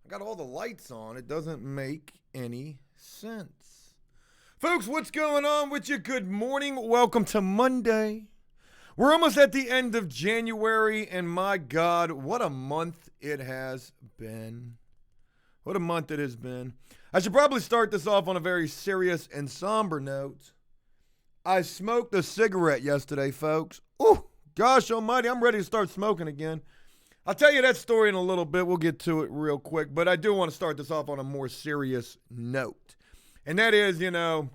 I got all the lights on. It doesn't make any sense. Folks, what's going on with you? Good morning. Welcome to Monday. We're almost at the end of January, and my God, what a month it has been. What a month it has been. I should probably start this off on a very serious and somber note. I smoked a cigarette yesterday, folks. Ooh, gosh almighty, I'm ready to start smoking again. I'll tell you that story in a little bit. We'll get to it real quick. But I do want to start this off on a more serious note. And that is, a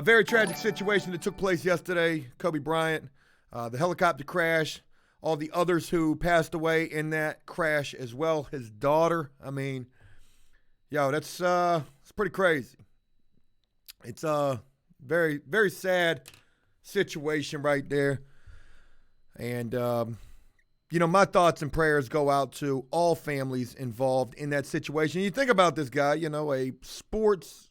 very tragic situation that took place yesterday. Kobe Bryant, the helicopter crash, all the others who passed away in that crash as well. His daughter. I mean, that's it's pretty crazy. It's a very, very sad situation right there. And, my thoughts and prayers go out to all families involved in that situation. You think about this guy, a sports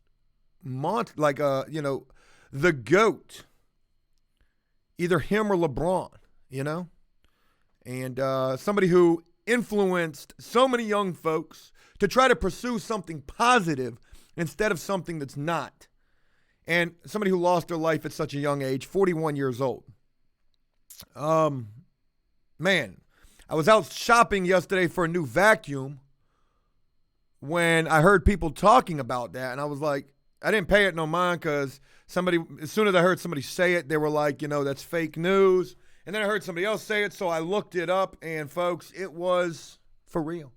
monster, like, the GOAT, either him or LeBron, and somebody who influenced so many young folks to try to pursue something positive instead of something that's not. And somebody who lost their life at such a young age, 41 years old. Man, I was out shopping yesterday for a new vacuum when I heard people talking about that, and I was like, I didn't pay it no mind because as soon as I heard somebody say it, they were like, that's fake news. And then I heard somebody else say it, so I looked it up, and folks, it was for real.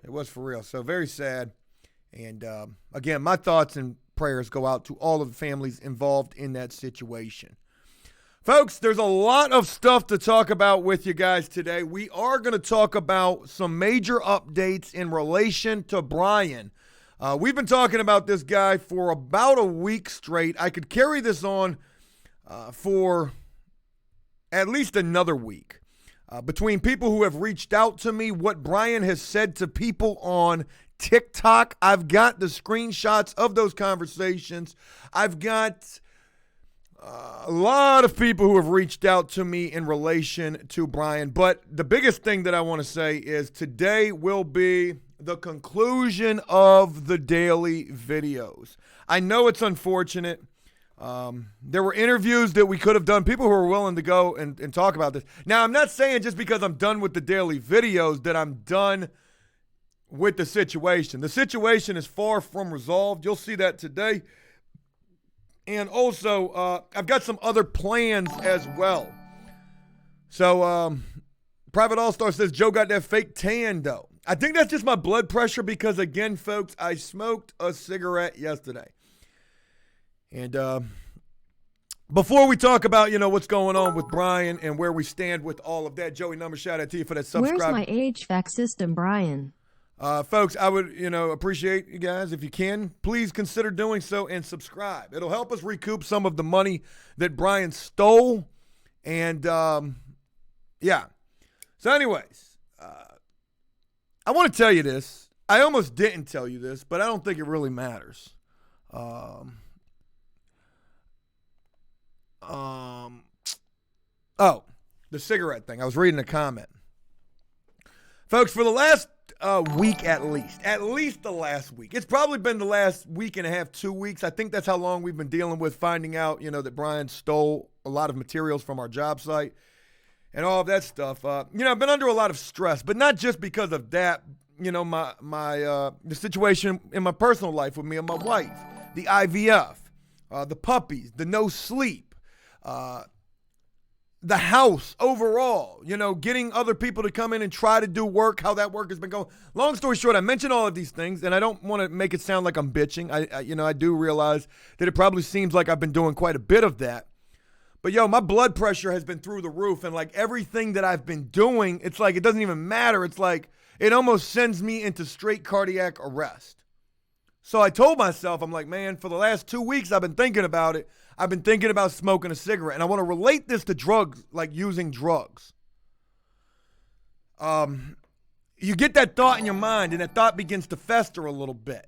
It was for real. So very sad. And again, my thoughts and prayers go out to all of the families involved in that situation. Folks, there's a lot of stuff to talk about with you guys today. We are going to talk about some major updates in relation to Brian. We've been talking about this guy for about a week straight. I could carry this on for at least another week. Between people who have reached out to me, what Brian has said to people on TikTok, I've got the screenshots of those conversations. I've got a lot of people who have reached out to me in relation to Brian. But the biggest thing that I want to say is today will be the conclusion of the daily videos. I know it's unfortunate. There were interviews that we could have done, people who were willing to go and talk about this. Now, I'm not saying just because I'm done with the daily videos that I'm done with the situation. The situation is far from resolved. You'll see that today. And also, I've got some other plans as well. So, Private All-Star says, Joe got that fake tan, though. I think that's just my blood pressure because, again, folks, I smoked a cigarette yesterday. And before we talk about, what's going on with Brian and where we stand with all of that, Joey Number, shout out to you for that subscribe. Where's my HVAC system, Brian? Folks, I would, appreciate you guys. If you can, please consider doing so and subscribe. It'll help us recoup some of the money that Brian stole. And, yeah. So anyways, I want to tell you this. I almost didn't tell you this, but I don't think it really matters. The cigarette thing. I was reading a comment. Folks, for the last week at least the last week. It's probably been the last week and a half, 2 weeks. I think that's how long we've been dealing with finding out, that Brian stole a lot of materials from our job site and all of that stuff. I've been under a lot of stress, but not just because of that. The situation in my personal life with me and my wife, the IVF, the puppies, the no sleep, the house overall, getting other people to come in and try to do work, how that work has been going. Long story short, I mentioned all of these things, and I don't want to make it sound like I'm bitching. I do realize that it probably seems like I've been doing quite a bit of that. But, my blood pressure has been through the roof, and, like, everything that I've been doing, it's like it doesn't even matter. It's like it almost sends me into straight cardiac arrest. So I told myself, I'm like, man, for the last 2 weeks I've been thinking about it. I've been thinking about smoking a cigarette, and I want to relate this to drugs, like using drugs. You get that thought in your mind, and that thought begins to fester a little bit.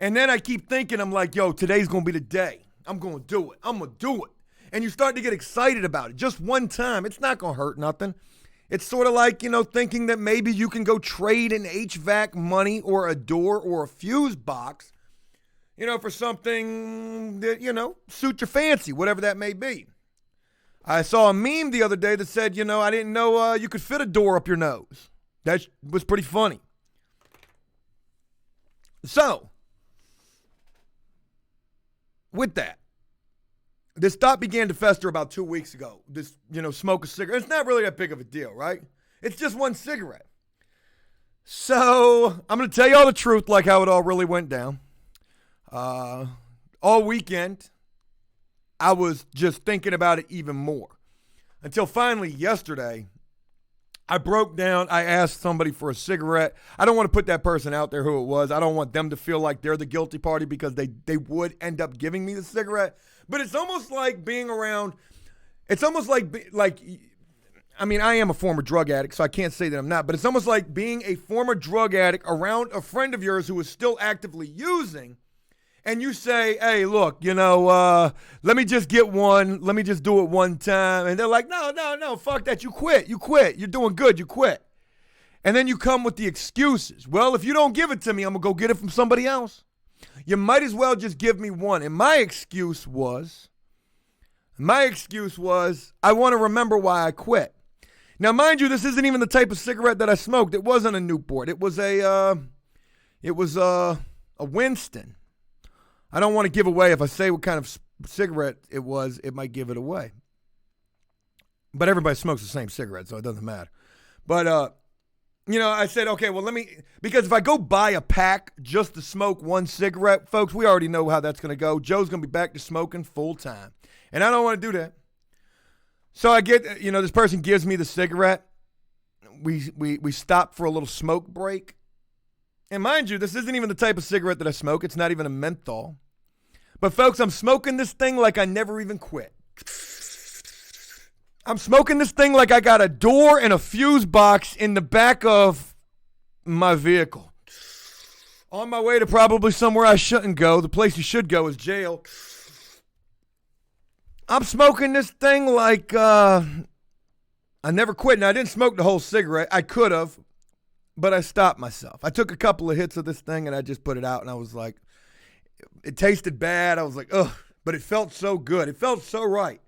And then I keep thinking, I'm like, today's going to be the day. I'm going to do it. I'm going to do it. And you start to get excited about it. Just one time. It's not going to hurt nothing. It's sort of like, thinking that maybe you can go trade an HVAC money or a door or a fuse box, for something that, suit your fancy, whatever that may be. I saw a meme the other day that said, I didn't know you could fit a door up your nose. That was pretty funny. So, with that, this thought began to fester about 2 weeks ago. This, smoke a cigarette. It's not really that big of a deal, right? It's just one cigarette. So, I'm going to tell you all the truth like how it all really went down. All weekend, I was just thinking about it even more. Until finally yesterday, I broke down. I asked somebody for a cigarette. I don't want to put that person out there who it was. I don't want them to feel like they're the guilty party because they would end up giving me the cigarette. But it's almost like being around. It's almost like I mean, I am a former drug addict, so I can't say that I'm not. But it's almost like being a former drug addict around a friend of yours who is still actively using. And you say, hey, look, let me just get one. Let me just do it one time. And they're like, no, fuck that. You quit. You're doing good. You quit. And then you come with the excuses. Well, if you don't give it to me, I'm going to go get it from somebody else. You might as well just give me one. And my excuse was, I want to remember why I quit. Now, mind you, this isn't even the type of cigarette that I smoked. It wasn't a Newport. It was a Winston. I don't want to give away. If I say what kind of cigarette it was, it might give it away. But everybody smokes the same cigarette, so it doesn't matter. But, I said, okay, well, because if I go buy a pack just to smoke one cigarette, folks, we already know how that's going to go. Joe's going to be back to smoking full time. And I don't want to do that. So I get, this person gives me the cigarette. We stop for a little smoke break. And mind you, this isn't even the type of cigarette that I smoke. It's not even a menthol. But folks, I'm smoking this thing like I never even quit. I'm smoking this thing like I got a door and a fuse box in the back of my vehicle. On my way to probably somewhere I shouldn't go. The place you should go is jail. I'm smoking this thing like I never quit. Now, I didn't smoke the whole cigarette. I could have. But I stopped myself. I took a couple of hits of this thing and I just put it out and I was like, it tasted bad. I was like, ugh, but it felt so good. It felt so right.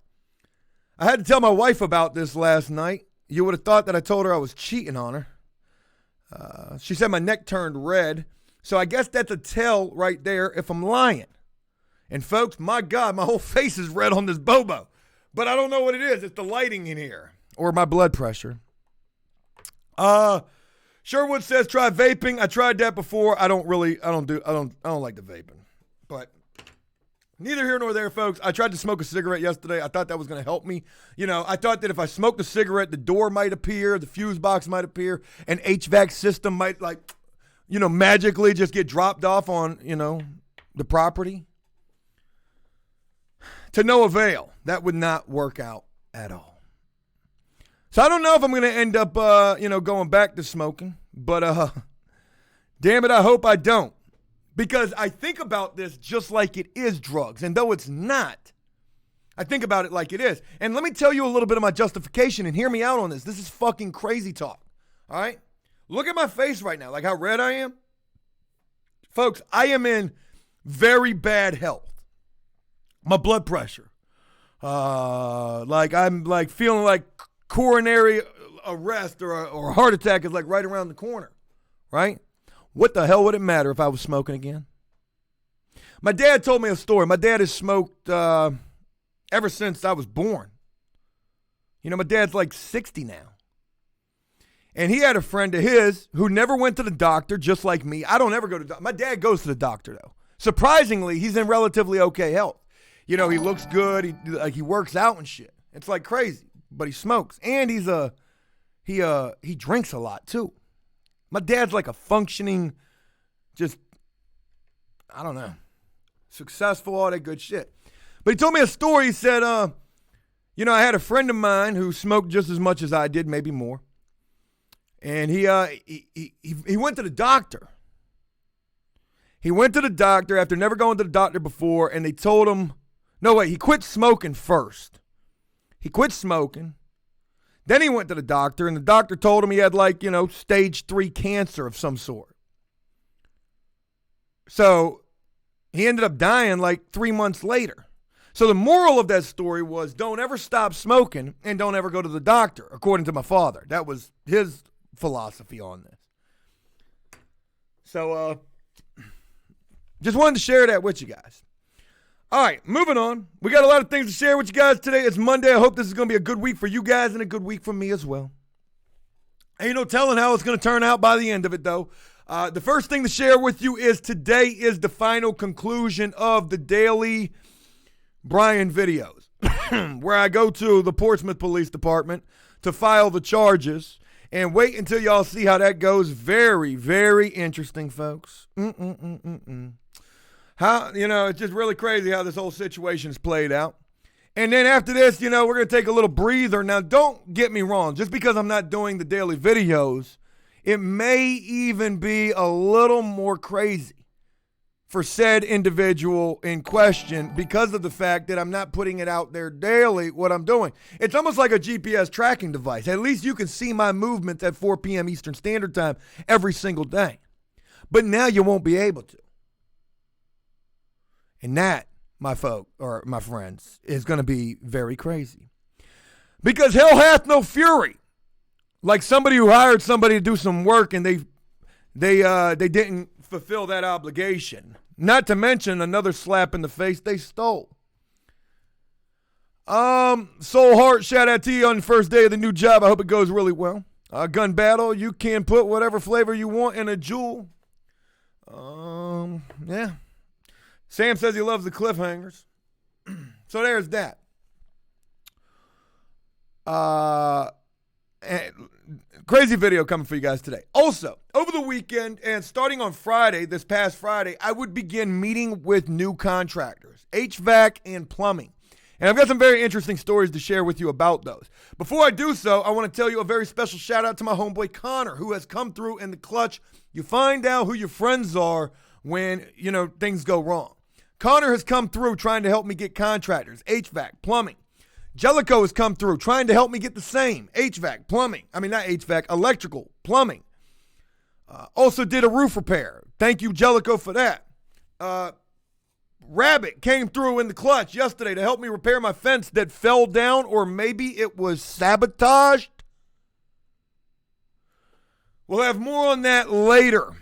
I had to tell my wife about this last night. You would have thought that I told her I was cheating on her. She said my neck turned red. So I guess that's a tell right there if I'm lying. And folks, my God, my whole face is red on this Bobo. But I don't know what it is. It's the lighting in here or my blood pressure. Sherwood says try vaping. I tried that before. I don't like the vaping. But neither here nor there, folks. I tried to smoke a cigarette yesterday. I thought that was going to help me. I thought that if I smoked a cigarette, the door might appear, the fuse box might appear, an HVAC system might magically just get dropped off on, the property. To no avail. That would not work out at all. So I don't know if I'm going to end up, going back to smoking, but damn it, I hope I don't. Because I think about this just like it is drugs, and though it's not, I think about it like it is. And let me tell you a little bit of my justification, and hear me out on this. This is fucking crazy talk, all right? Look at my face right now, like how red I am. Folks, I am in very bad health. My blood pressure, I'm feeling like coronary arrest or a heart attack is like right around the corner, right? What the hell would it matter if I was smoking again? My dad told me a story. My dad has smoked ever since I was born. My dad's like 60 now. And he had a friend of his who never went to the doctor, just like me. I don't ever go to the doctor. My dad goes to the doctor, though. Surprisingly, he's in relatively okay health. He looks good. He works out and shit. It's like crazy. But he smokes, and he drinks a lot too. My dad's like a functioning, I don't know, successful, all that good shit. But he told me a story. He said, I had a friend of mine who smoked just as much as I did, maybe more, and he went to the doctor. He went to the doctor after never going to the doctor before, and they told him, he quit smoking first. He quit smoking. Then he went to the doctor, and the doctor told him he had stage 3 cancer of some sort. So he ended up dying 3 months later. So the moral of that story was don't ever stop smoking and don't ever go to the doctor, according to my father. That was his philosophy on this. So just wanted to share that with you guys. All right, moving on. We got a lot of things to share with you guys today. It's Monday. I hope this is going to be a good week for you guys and a good week for me as well. Ain't no telling how it's going to turn out by the end of it, though. The first thing to share with you is today is the final conclusion of the daily Brian videos, where I go to the Portsmouth Police Department to file the charges. And wait until y'all see how that goes. Very, very interesting, folks. How, it's just really crazy how this whole situation is played out. And then after this, we're going to take a little breather. Now, don't get me wrong. Just because I'm not doing the daily videos, it may even be a little more crazy for said individual in question because of the fact that I'm not putting it out there daily, what I'm doing. It's almost like a GPS tracking device. At least you can see my movements at 4 p.m. Eastern Standard Time every single day. But now you won't be able to. And that, my friends, is going to be very crazy. Because hell hath no fury. Like somebody who hired somebody to do some work and they didn't fulfill that obligation. Not to mention another slap in the face they stole. Soul Heart, shout out to you on the first day of the new job. I hope it goes really well. Gun Battle, you can put whatever flavor you want in a jewel. Yeah. Sam says he loves the cliffhangers. So there's that. Crazy video coming for you guys today. Also, over the weekend and starting on Friday, this past Friday, I would begin meeting with new contractors, HVAC and plumbing. And I've got some very interesting stories to share with you about those. Before I do so, I want to tell you a very special shout out to my homeboy Connor, who has come through in the clutch. You find out who your friends are when, things go wrong. Connor has come through trying to help me get contractors, HVAC, plumbing. Jellicoe has come through trying to help me get the same, HVAC, plumbing. I mean, not HVAC, electrical, plumbing. Also did a roof repair. Thank you, Jellicoe, for that. Rabbit came through in the clutch yesterday to help me repair my fence that fell down, or maybe it was sabotaged. We'll have more on that later.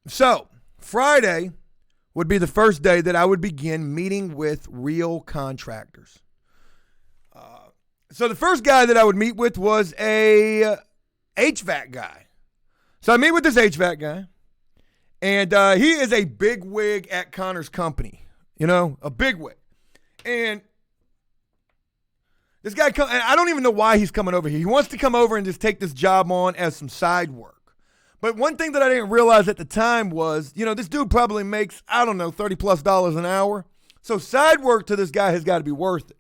So, Friday would be the first day that I would begin meeting with real contractors. So the first guy that I would meet with was a HVAC guy. So I meet with this HVAC guy, and he is a big wig at Connor's company, a big wig. And this guy, and I don't even know why he's coming over here. He wants to come over and just take this job on as some side work. But one thing that I didn't realize at the time was, this dude probably makes, $30+ an hour. So side work to this guy has got to be worth it.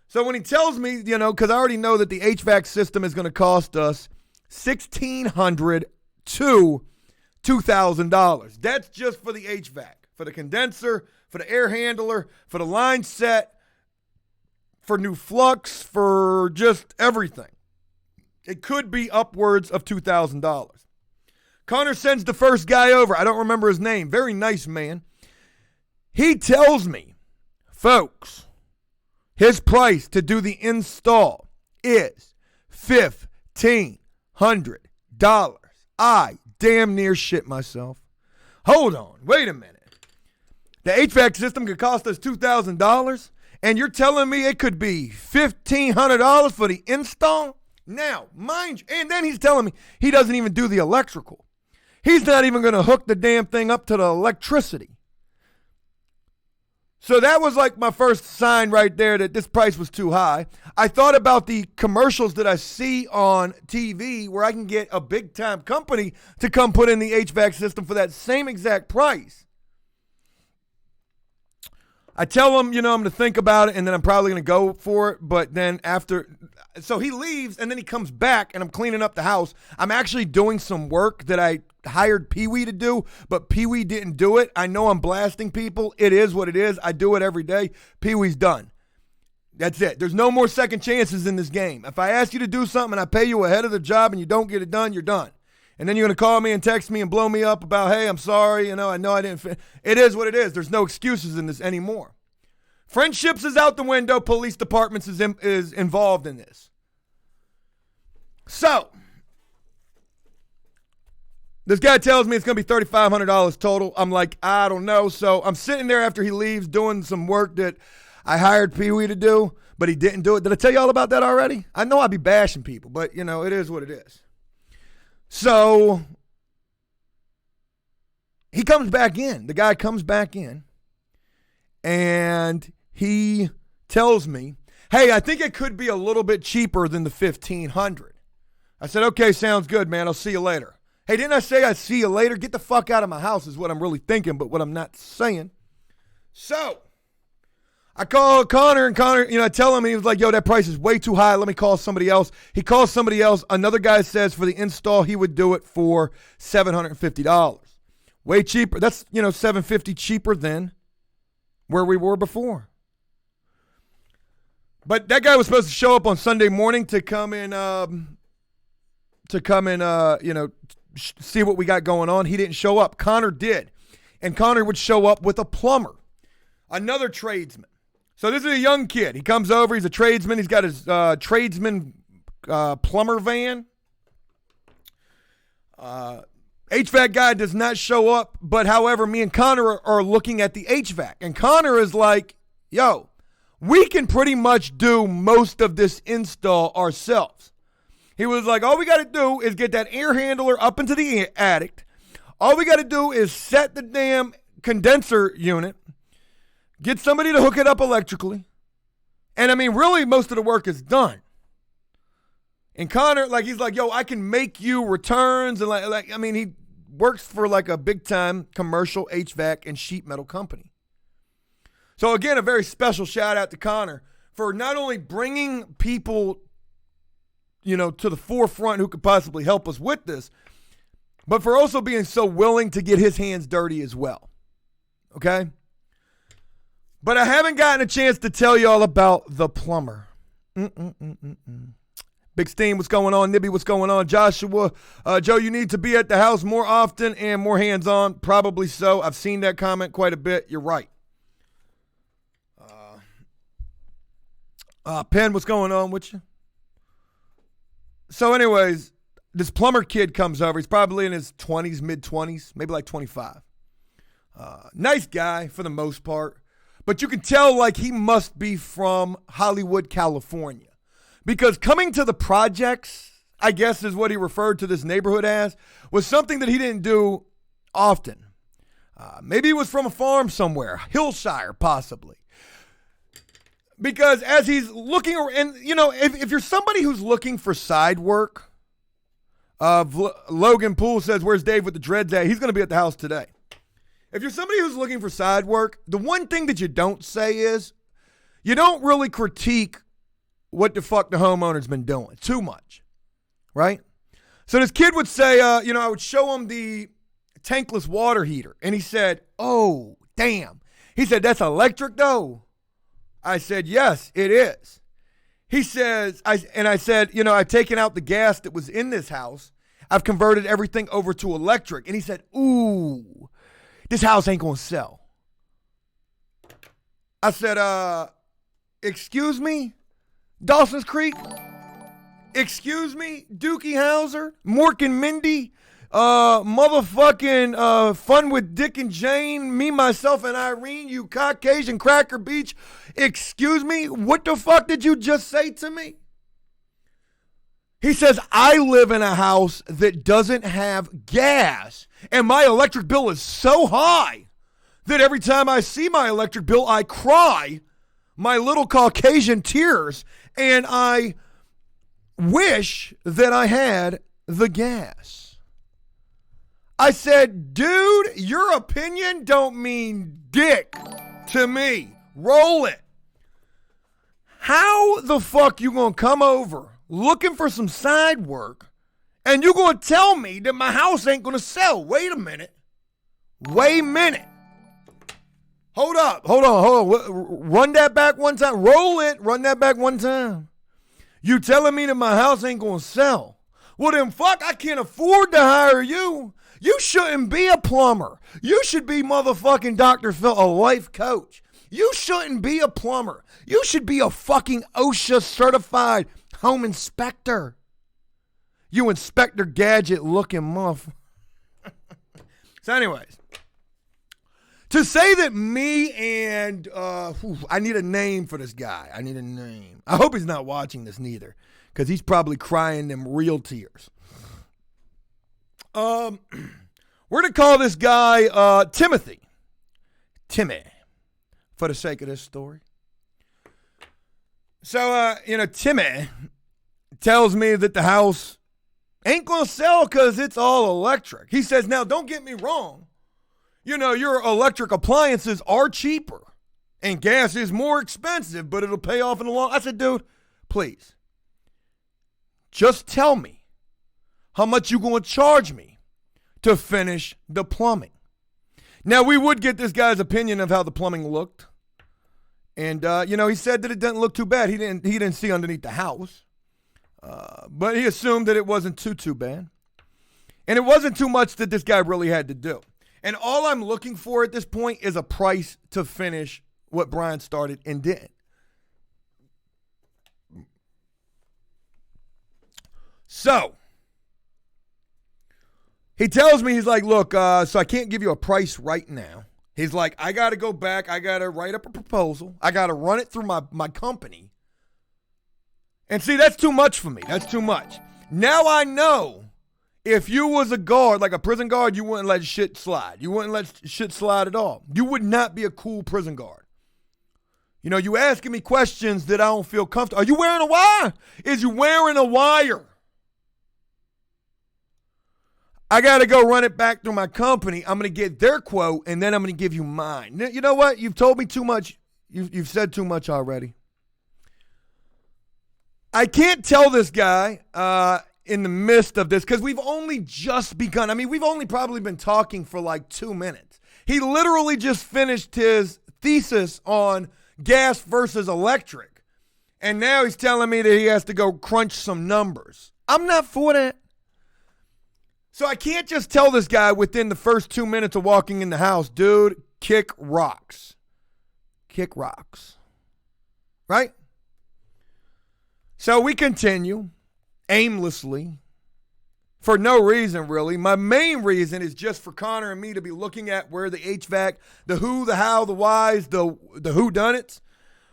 So when he tells me, because I already know that the HVAC system is going to cost us $1,600 to $2,000. That's just for the HVAC, for the condenser, for the air handler, for the line set, for new flux, for just everything. It could be upwards of $2,000. Connor sends the first guy over. I don't remember his name. Very nice man. He tells me, folks, his price to do the install is $1,500. I damn near shit myself. Hold on. Wait a minute. The HVAC system could cost us $2,000, and you're telling me it could be $1,500 for the install? Now, mind you, and then he's telling me he doesn't even do the electrical. He's not even going to hook the damn thing up to the electricity. So that was like my first sign right there that this price was too high. I thought about the commercials that I see on TV where I can get a big time company to come put in the HVAC system for that same exact price. I tell him, I'm going to think about it and then I'm probably going to go for it. But then so he leaves and then he comes back and I'm cleaning up the house. I'm actually doing some work that I hired Pee-wee to do, but Pee-wee didn't do it. I know I'm blasting people. It is what it is. I do it every day. Pee-wee's done. That's it. There's no more second chances in this game. If I ask you to do something and I pay you ahead of the job and you don't get it done, you're done. And then you're going to call me and text me and blow me up about, hey, I'm sorry. I know I didn't. It is what it is. There's no excuses in this anymore. Friendships is out the window. Police departments is involved in this. So, this guy tells me it's going to be $3,500 total. I'm like, I don't know. So I'm sitting there after he leaves doing some work that I hired Pee Wee to do, but he didn't do it. Did I tell you all about that already? I know I'd be bashing people, but, it is what it is. So he comes back in. The guy comes back in, and he tells me, hey, I think it could be a little bit cheaper than the $1,500. I said, okay, sounds good, man. I'll see you later. Hey, didn't I say I'd see you later? Get the fuck out of my house is what I'm really thinking, but what I'm not saying. So I call Connor, and Connor, I tell him, he was like, yo, that price is way too high. Let me call somebody else. He calls somebody else. Another guy says for the install, he would do it for $750. Way cheaper. That's, $750 cheaper than where we were before. But that guy was supposed to show up on Sunday morning to come in, see what we got going on. He didn't show up. Connor did. And Connor would show up with a plumber, another tradesman. So this is a young kid. He comes over. He's a tradesman. He's got his tradesman plumber van. HVAC guy does not show up. But however, me and Connor are looking at the HVAC. And Connor is like, yo, we can pretty much do most of this install ourselves. He was like, all we got to do is get that air handler up into the attic. All we got to do is set the damn condenser unit, get somebody to hook it up electrically. And really, most of the work is done. And Connor, he's like, yo, I can make you returns. And he works for a big time commercial HVAC and sheet metal company. So again, a very special shout out to Connor for not only bringing people to the forefront who could possibly help us with this, but for also being so willing to get his hands dirty as well. Okay? But I haven't gotten a chance to tell you all about the plumber. Big Steam, what's going on? Nibby, what's going on? Joshua, Joe, you need to be at the house more often and more hands-on. Probably so. I've seen that comment quite a bit. You're right. Penn, what's going on with you? So anyways, this plumber kid comes over. He's probably in his 20s, mid-20s, maybe 25. Nice guy for the most part. But you can tell he must be from Hollywood, California. Because coming to the projects, I guess is what he referred to this neighborhood as, was something that he didn't do often. Maybe he was from a farm somewhere, Hillshire possibly. Because as he's looking, and if you're somebody who's looking for side work, Logan Poole says, where's Dave with the dreads at? He's going to be at the house today. If you're somebody who's looking for side work, the one thing that you don't say is, you don't really critique what the fuck the homeowner's been doing too much, right? So this kid would say, I would show him the tankless water heater, and he said, oh, damn. He said, that's electric though? I said, yes, it is. He says, I said, I've taken out the gas that was in this house. I've converted everything over to electric. And he said, ooh, this house ain't going to sell. I said, excuse me, Dawson's Creek? Excuse me, Dookie Howser, Mork and Mindy, motherfucking Fun with Dick and Jane, me, myself, and Irene, you Caucasian Cracker Beach. Excuse me, what the fuck did you just say to me? He says, I live in a house that doesn't have gas, and my electric bill is so high that every time I see my electric bill, I cry my little Caucasian tears, and I wish that I had the gas. I said, dude, your opinion don't mean dick to me. Roll it. How the fuck you gonna come over looking for some side work and you gonna tell me that my house ain't gonna sell? Wait a minute. Hold up. Hold on. Run that back one time. Roll it. Run that back one time. You telling me that my house ain't going to sell? Well, then fuck, I can't afford to hire you. You shouldn't be a plumber. You should be motherfucking Dr. Phil, a life coach. You shouldn't be a plumber. You should be a fucking OSHA certified home inspector. You Inspector Gadget looking muff. So anyways, to say that me and, I need a name for this guy. I need a name. I hope he's not watching this neither, because he's probably crying them real tears. We're going to call this guy Timothy. Timmy, for the sake of this story. So, Timmy tells me that the house ain't going to sell because it's all electric. He says, now, don't get me wrong. Your electric appliances are cheaper and gas is more expensive, but it'll pay off in the long. I said, dude, please, just tell me how much you going to charge me to finish the plumbing. Now, we would get this guy's opinion of how the plumbing looked. And, he said that it didn't look too bad. He didn't see underneath the house. But he assumed that it wasn't too bad. And it wasn't too much that this guy really had to do. And all I'm looking for at this point is a price to finish what Brian started and didn't. So, he tells me, he's like, look, so I can't give you a price right now. He's like, I got to go back. I got to write up a proposal. I got to run it through my company. And see, that's too much for me. That's too much. Now I know if you was a guard, like a prison guard, you wouldn't let shit slide. You wouldn't let shit slide at all. You would not be a cool prison guard. You asking me questions that I don't feel comfortable. Are you wearing a wire? Is you wearing a wire? I got to go run it back through my company. I'm going to get their quote, and then I'm going to give you mine. You know what? You've told me too much. You've said too much already. I can't tell this guy in the midst of this because we've only just begun. I mean, we've only probably been talking for like 2 minutes. He literally just finished his thesis on gas versus electric. And now he's telling me that he has to go crunch some numbers. I'm not for that. So I can't just tell this guy within the first 2 minutes of walking in the house, dude, kick rocks. Kick rocks. Right? So we continue aimlessly for no reason, really. My main reason is just for Connor and me to be looking at where the HVAC, the who, the how, the whys, the whodunits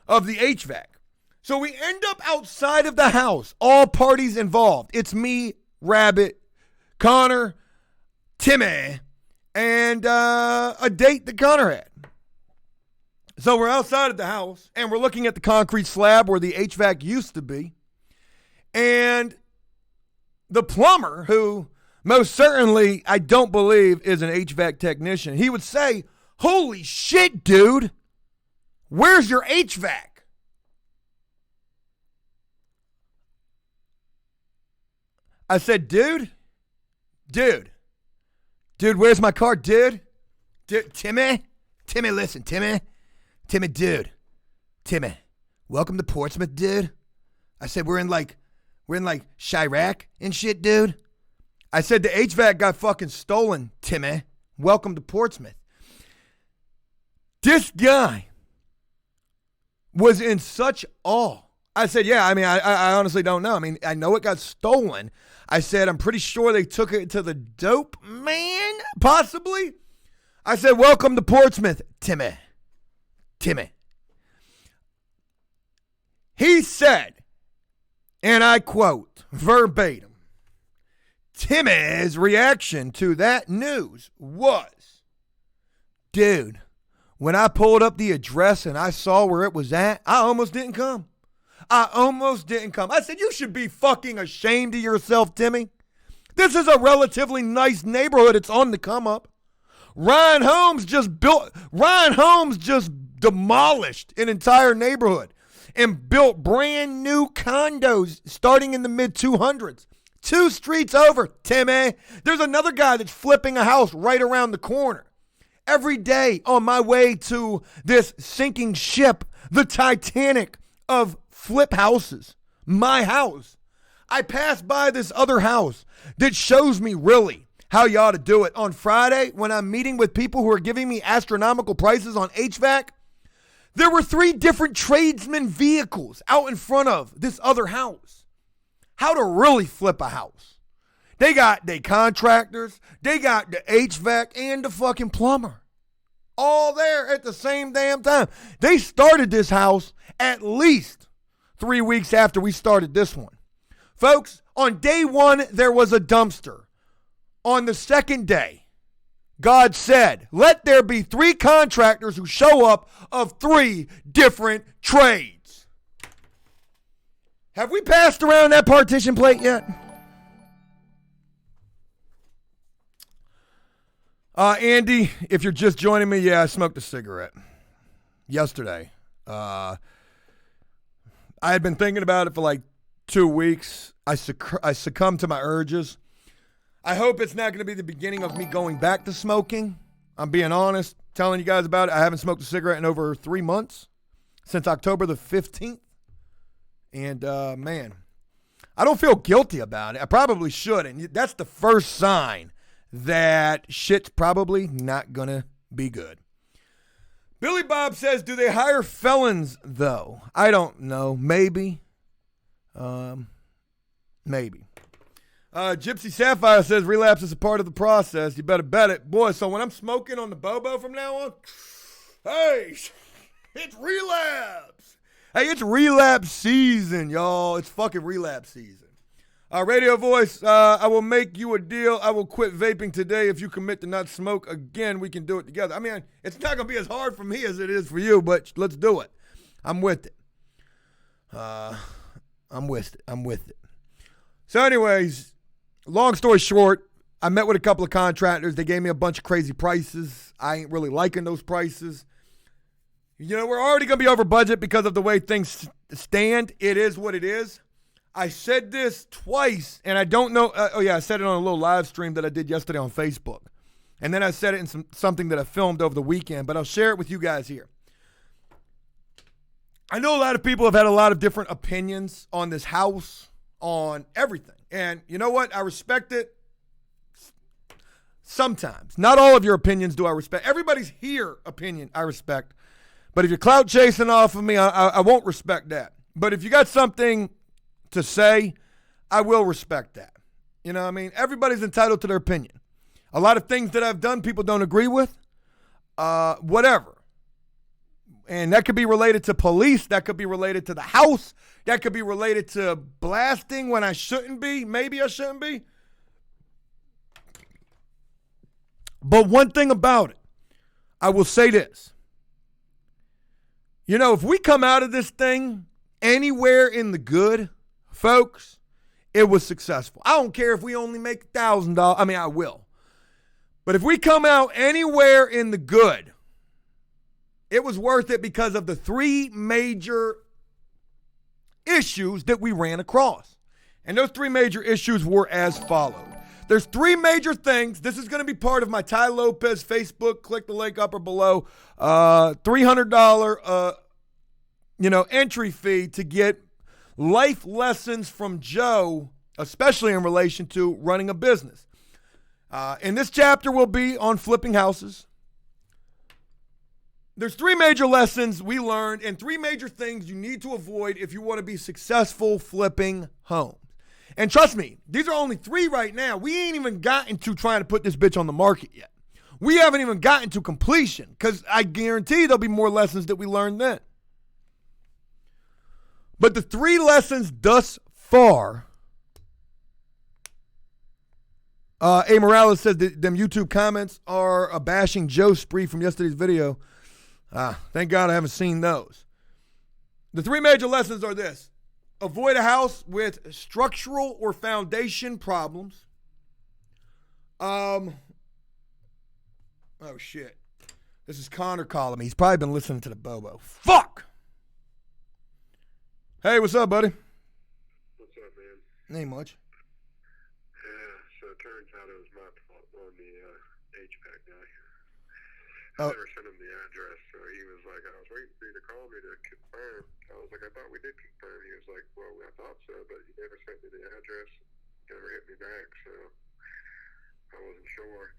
of the HVAC. So we end up outside of the house, all parties involved. It's me, Rabbit, Connor, Timmy, and a date that Connor had. So we're outside of the house, and we're looking at the concrete slab where the HVAC used to be. And the plumber, who most certainly I don't believe is an HVAC technician, he would say, holy shit, dude, where's your HVAC? I said, dude, where's my car, dude? Timmy, listen, Timmy, dude, Timmy, welcome to Portsmouth, dude. I said, we're in like Chirac and shit, dude. I said, the HVAC got fucking stolen, Timmy. Welcome to Portsmouth. This guy was in such awe. I said, yeah, I mean, I honestly don't know. I mean, I know it got stolen. I said, I'm pretty sure they took it to the dope man, possibly. I said, welcome to Portsmouth, Timmy. He said, and I quote verbatim, Timmy's reaction to that news was, dude, when I pulled up the address and I saw where it was at, I almost didn't come. I said, you should be fucking ashamed of yourself, Timmy. This is a relatively nice neighborhood. It's on the come up. Ryan Holmes just demolished an entire neighborhood and built brand new condos starting in the mid 200s. 2 streets over, Timmy. There's another guy that's flipping a house right around the corner. Every day on my way to this sinking ship, the Titanic of flip houses, my house, I pass by this other house that shows me really how you ought to do it. On Friday, when I'm meeting with people who are giving me astronomical prices on HVAC, there were 3 different tradesman vehicles out in front of this other house. How to really flip a house. They got the contractors, they got the HVAC, and the fucking plumber. All there at the same damn time. They started this house at least 3 weeks after we started this one. Folks, on day 1, there was a dumpster. On the second day, God said, let there be 3 contractors who show up of 3 different trades. Have we passed around that partition plate yet? Andy, if you're just joining me, yeah, I smoked a cigarette yesterday. I had been thinking about it for like 2 weeks. I succumbed to my urges. I hope it's not going to be the beginning of me going back to smoking. I'm being honest, telling you guys about it. I haven't smoked a cigarette in over 3 months, since October the 15th. And, man, I don't feel guilty about it. I probably should. And that's the first sign that shit's probably not going to be good. Billy Bob says, do they hire felons, though? I don't know. Maybe. Maybe. Gypsy Sapphire says relapse is a part of the process. You better bet it. Boy, so when I'm smoking on the Bobo from now on, hey, it's relapse. Hey, it's relapse season, y'all. It's fucking relapse season. Radio Voice, I will make you a deal. I will quit vaping today. If you commit to not smoke again, we can do it together. I mean, it's not going to be as hard for me as it is for you, but let's do it. I'm with it. I'm with it. So anyways, long story short, I met with a couple of contractors. They gave me a bunch of crazy prices. I ain't really liking those prices. You know, we're already going to be over budget because of the way things stand. It is what it is. I said this twice, and I don't know. I said it on a little live stream that I did yesterday on Facebook. And then I said it in something that I filmed over the weekend, but I'll share it with you guys here. I know a lot of people have had a lot of different opinions on this house, on everything. And you know what? I respect it sometimes. Not all of your opinions do I respect. Everybody's here opinion I respect. But if you're clout chasing off of me, I won't respect that. But if you got something to say, I will respect that. You know what I mean? Everybody's entitled to their opinion. A lot of things that I've done, people don't agree with. Whatever. And that could be related to police. That could be related to the house. That could be related to blasting when I shouldn't be. Maybe I shouldn't be. But one thing about it, I will say this. You know, if we come out of this thing anywhere in the good, folks, it was successful. I don't care if we only make $1,000. I mean, I will. But if we come out anywhere in the good, it was worth it because of the 3 major issues that we ran across. And those 3 major issues were as follows. There's 3 major things. This is going to be part of my Ty Lopez Facebook. Click the link up or below. $300 entry fee to get life lessons from Joe, especially in relation to running a business. And this chapter will be on flipping houses. There's 3 major lessons we learned and 3 major things you need to avoid if you want to be successful flipping homes. And trust me, these are only 3 right now. We ain't even gotten to trying to put this bitch on the market yet. We haven't even gotten to completion because I guarantee there'll be more lessons that we learned then. But the 3 lessons thus far, A. Morales says that them YouTube comments are a bashing Joe spree from yesterday's video. Thank God I haven't seen those. The 3 major lessons are this. Avoid a house with structural or foundation problems. Oh, shit. This is Connor calling me. He's probably been listening to the Bobo. Fuck! Hey, what's up, buddy? What's up, man? Ain't much. Yeah, so it turns out it was my fault on the HVAC guy. I never sent him the address, so he was like, I was waiting for you to call me to confirm. I was like, I thought we did confirm. He was like, well, I thought so, but you never sent me the address. Never hit me back, so I wasn't sure.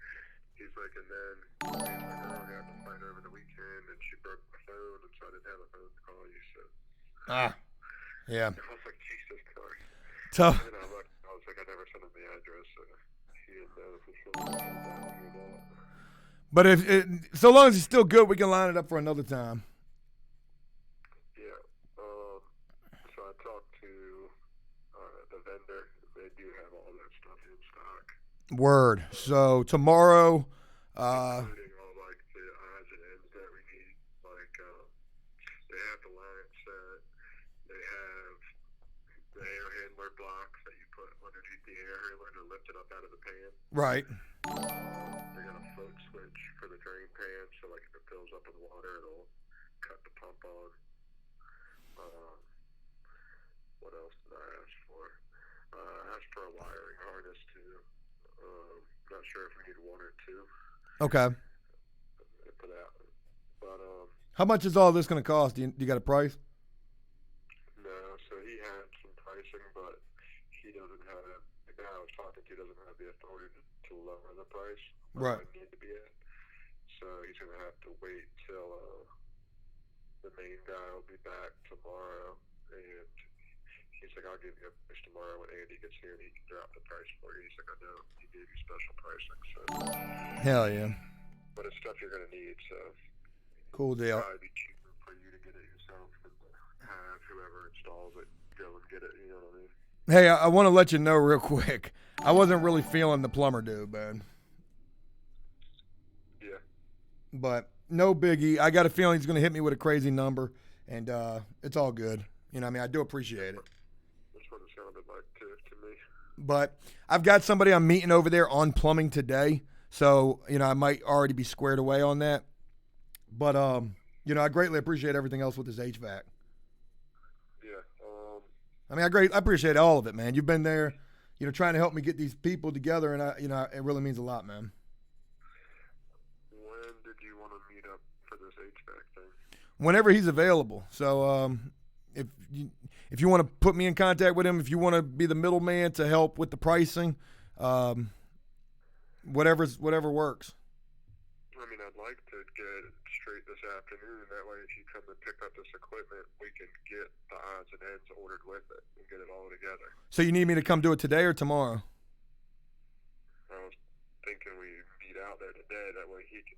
He's like, and then he's like, oh, we had to fight over the weekend, and she broke my phone, and so I didn't have a phone to call you, so. Yeah. I was like, Jesus Christ. Tough. And I was like, I never sent him the address, so he didn't know for sure if that was or not. But so long as it's still good, we can line it up for another time. Yeah. So I talked to the vendor. They do have all that stuff in stock. Word. So tomorrow, Including all like the odds and ends that we need. Like they have the line set. They have the air handler blocks that you put underneath the air handler to lift it up out of the pan. right. They got a float switch for the drain pan, so like if it fills up with water, it'll cut the pump on. What else did I ask for? I asked for a wiring harness too. Not sure if we need one or two Okay. for that. But How much is all this going to cost? Do you got a price? no, so he had some pricing, but he doesn't have the guy I was talking to doesn't have the authority to lower the price where Right. I need to be at. So he's gonna have to wait till the main guy will be back tomorrow, and he's like, I'll give you a price tomorrow when Andy gets here and he can drop the price for you. He's like, I know he gave you special pricing, so Hell yeah. but it's stuff you're gonna need, so Cool it'll deal. probably be cheaper for you to get it yourself than to have whoever installs it go and get it, you know what I mean? Hey, I want to let you know real quick. I wasn't really feeling the plumber dude, man. Yeah. But no biggie. I got a feeling he's going to hit me with a crazy number, and it's all good. You know what I mean? I do appreciate it. That's what it sounded like to me. But I've got somebody I'm meeting over there on plumbing today, so, you know, I might already be squared away on that. But, you know, I greatly appreciate everything else with this HVAC. Yeah. I mean, I appreciate all of it, man. You've been there, you know, trying to help me get these people together, and it really means a lot, man. When did you want to meet up for this HVAC thing? Whenever he's available. So, if you want to put me in contact with him, if you want to be the middleman to help with the pricing, whatever works. I mean, I'd like to get it straight this afternoon. That way, if you come and pick up this equipment, we can get the odds and ends ordered with it and get it all together. So you need me to come do it today or tomorrow? I was thinking we meet out there today. That way, he can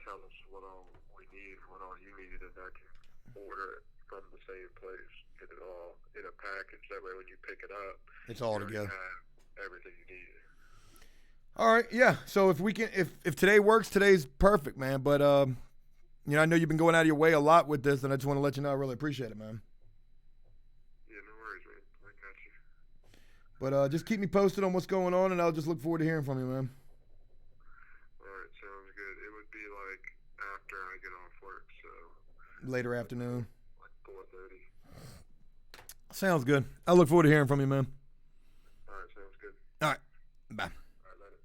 tell us what all we need, what all you need, and I can order it from the same place. Get it all in a package. That way, when you pick it up, It's all you already together. have everything you need. All right, yeah. So if we can, if today works, today's perfect, man. But you know, I know you've been going out of your way a lot with this, and I just want to let you know I really appreciate it, man. Yeah, no worries, man. I got you. But just keep me posted on what's going on, and I'll just look forward to hearing from you, man. All right, sounds good. It would be like after I get off work, so Later afternoon. like 4:30. Sounds good. I look forward to hearing from you, man. All right, sounds good. All right, bye. All right, later.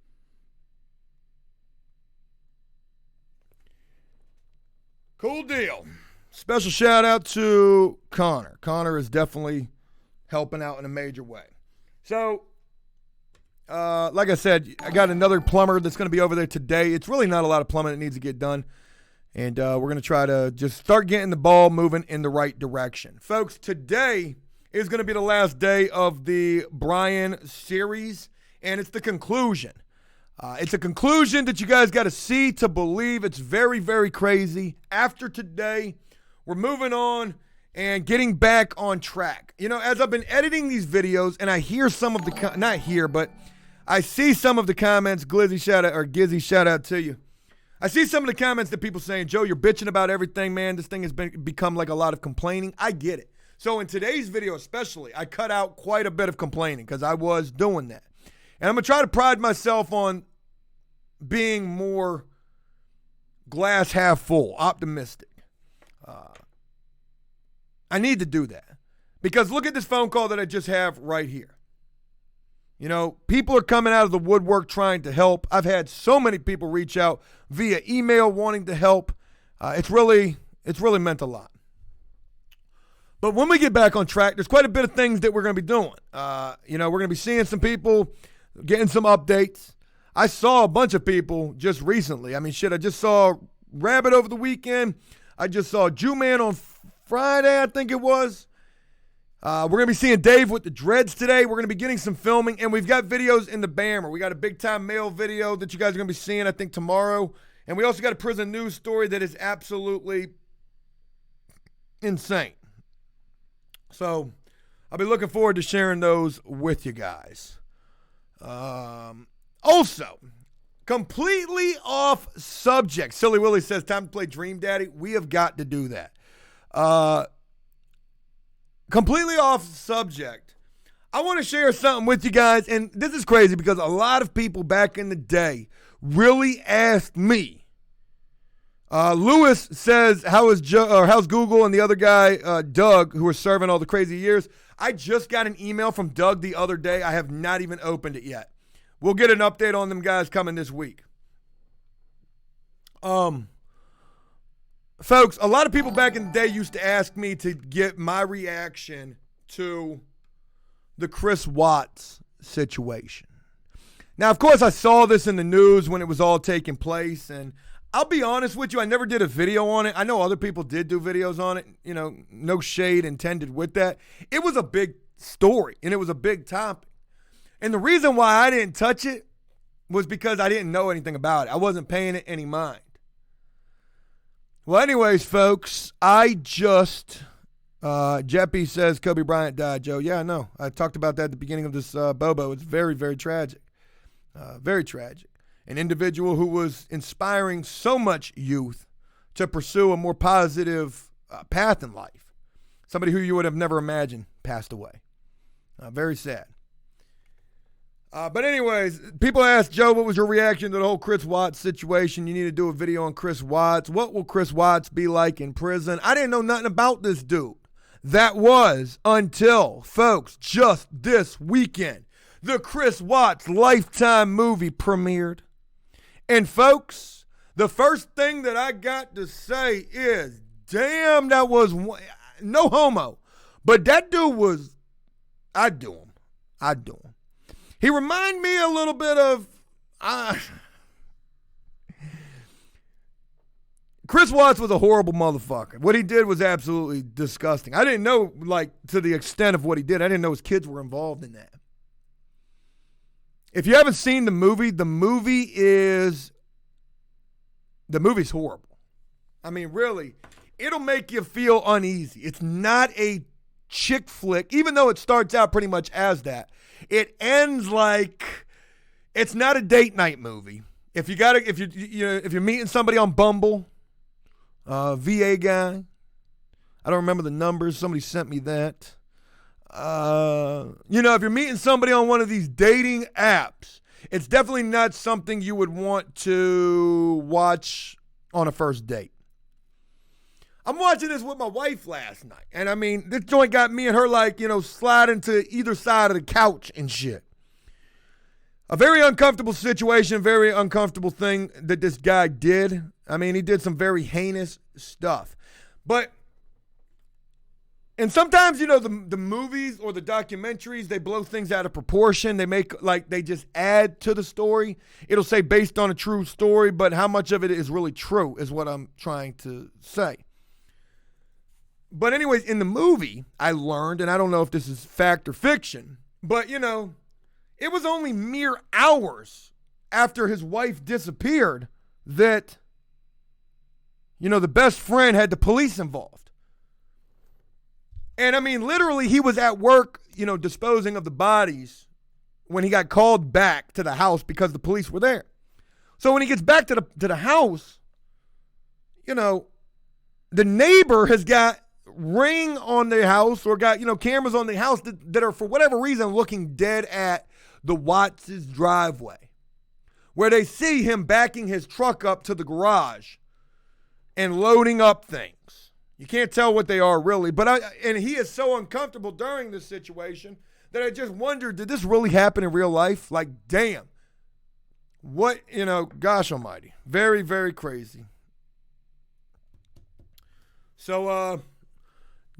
Cool deal. Special shout out to Connor. Connor is definitely helping out in a major way. So, like I said, I got another plumber that's going to be over there today. It's really not a lot of plumbing that needs to get done. And we're going to try to just start getting the ball moving in the right direction. Folks, today is going to be the last day of the Brian series, and it's the conclusion. It's a conclusion that you guys got to see to believe. It's very, very crazy. After today, we're moving on and getting back on track. You know, as I've been editing these videos, and I hear some of the, not here, but I see some of the comments. Gizzy, shout out to you. I see some of the comments that people saying, Joe, you're bitching about everything, man. This thing has become like a lot of complaining. I get it. So in today's video especially, I cut out quite a bit of complaining because I was doing that. And I'm going to try to pride myself on being more glass half full, optimistic. I need to do that. Because look at this phone call that I just have right here. You know, people are coming out of the woodwork trying to help. I've had so many people reach out via email wanting to help. It's really meant a lot. But when we get back on track, there's quite a bit of things that we're going to be doing. We're going to be seeing some people, getting some updates. I saw a bunch of people just recently. I just saw Rabbit over the weekend. I just saw Jew-Man on Friday, I think it was. We're going to be seeing Dave with the dreads today. We're going to be getting some filming, and we've got videos in the Bammer. We got a big-time mail video that you guys are going to be seeing, I think, tomorrow. And we also got a prison news story that is absolutely insane. So I'll be looking forward to sharing those with you guys. Also, completely off subject. Silly Willie says, time to play Dream Daddy. We have got to do that. Completely off subject. I want to share something with you guys, and this is crazy because a lot of people back in the day really asked me. Lewis says, how's Google and the other guy, Doug, who are serving all the crazy years? I just got an email from Doug the other day. I have not even opened it yet. We'll get an update on them guys coming this week. Folks, a lot of people back in the day used to ask me to get my reaction to the Chris Watts situation. Now, of course, I saw this in the news when it was all taking place, and I'll be honest with you, I never did a video on it. I know other people did do videos on it. You know, no shade intended with that. It was a big story, and it was a big topic. And the reason why I didn't touch it was because I didn't know anything about it. I wasn't paying it any mind. Well, anyways, folks, Jeppy says Kobe Bryant died, Joe. Yeah, I know. I talked about that at the beginning of this Bobo. It's very, very tragic. Very tragic. An individual who was inspiring so much youth to pursue a more positive path in life. Somebody who you would have never imagined passed away. Very sad. But anyways, people ask, Joe, what was your reaction to the whole Chris Watts situation? You need to do a video on Chris Watts. What will Chris Watts be like in prison? I didn't know nothing about this dude. That was until, folks, just this weekend, the Chris Watts Lifetime movie premiered. And folks, the first thing that I got to say is, damn, that was no homo. But that dude was, I'd do him. He reminded me a little bit of Chris Watts was a horrible motherfucker. What he did was absolutely disgusting. I didn't know, to the extent of what he did. I didn't know his kids were involved in that. If you haven't seen the movie's horrible. I mean, really, it'll make you feel uneasy. It's not a chick flick, even though it starts out pretty much as that. It ends like it's not a date night movie. If you're meeting somebody on Bumble, VA guy, I don't remember the numbers. Somebody sent me that. If you're meeting somebody on one of these dating apps, it's definitely not something you would want to watch on a first date. I'm watching this with my wife last night, and I mean, this joint got me and her sliding to either side of the couch and shit. A very uncomfortable situation, very uncomfortable thing that this guy did. I mean, he did some very heinous stuff. And sometimes, the movies or the documentaries, they blow things out of proportion. They make, they just add to the story. It'll say based on a true story, but how much of it is really true is what I'm trying to say. But anyways, in the movie, I learned, and I don't know if this is fact or fiction, but, it was only mere hours after his wife disappeared that, the best friend had the police involved. And, I mean, literally, he was at work, disposing of the bodies when he got called back to the house because the police were there. So when he gets back to the house, the neighbor has got Ring on their house or got, cameras on the house that are, for whatever reason, looking dead at the Watts' driveway, where they see him backing his truck up to the garage and loading up things. You can't tell what they are really, and he is so uncomfortable during this situation that I just wondered, did this really happen in real life? Like, damn. What, gosh almighty. Very, very crazy. So,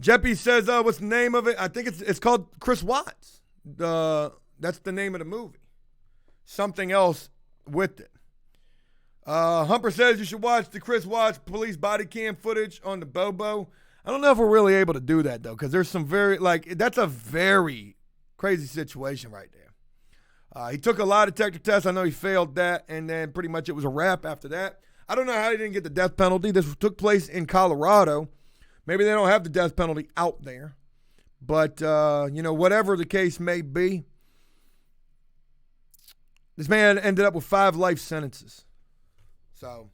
Jeppy says, what's the name of it? I think it's called Chris Watts. That's the name of the movie. Something else with it. Humper says you should watch the Chris Watts police body cam footage on the Bobo. I don't know if we're really able to do that, though, because there's some that's a very crazy situation right there. He took a lie detector test. I know he failed that, and then pretty much it was a wrap after that. I don't know how he didn't get the death penalty. This took place in Colorado. Maybe they don't have the death penalty out there. But, whatever the case may be, this man ended up with 5 life sentences. So,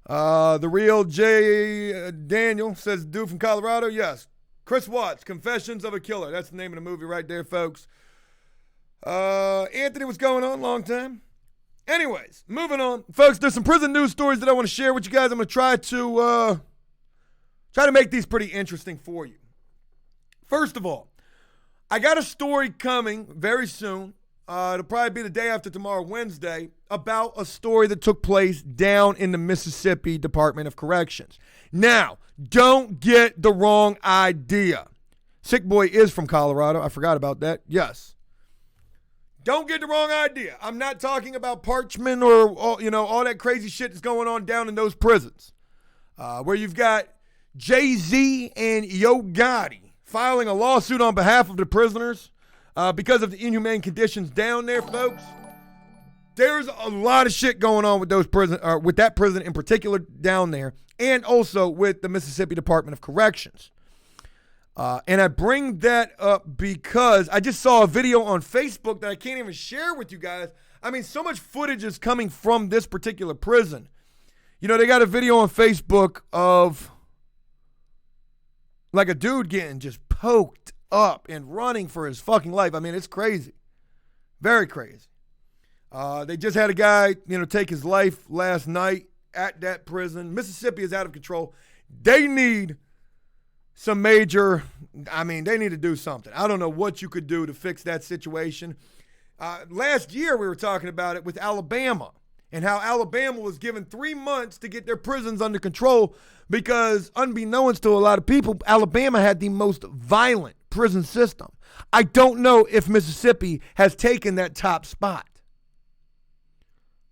the real J. Daniel says, dude from Colorado, yes. Chris Watts, Confessions of a Killer. That's the name of the movie right there, folks. Anthony, what's going on? Long time. Anyways, moving on. Folks, there's some prison news stories that I want to share with you guys. I'm going to try to make these pretty interesting for you. First of all, I got a story coming very soon. It'll probably be the day after tomorrow, Wednesday, about a story that took place down in the Mississippi Department of Corrections. Now, don't get the wrong idea. Sick Boy is from Colorado. I forgot about that. Yes. Don't get the wrong idea. I'm not talking about Parchment or all that crazy shit that's going on down in those prisons, where you've got Jay-Z and Yo Gotti filing a lawsuit on behalf of the prisoners because of the inhumane conditions down there, folks. There's a lot of shit going on with with that prison in particular down there, and also with the Mississippi Department of Corrections. And I bring that up because I just saw a video on Facebook that I can't even share with you guys. I mean, so much footage is coming from this particular prison. They got a video on Facebook of like a dude getting just poked up and running for his fucking life. I mean, it's crazy. Very crazy. They just had a guy, take his life last night at that prison. Mississippi is out of control. They need some major, they need to do something. I don't know what you could do to fix that situation. Last year we were talking about it with Alabama and how Alabama was given 3 months to get their prisons under control because, unbeknownst to a lot of people, Alabama had the most violent prison system. I don't know if Mississippi has taken that top spot.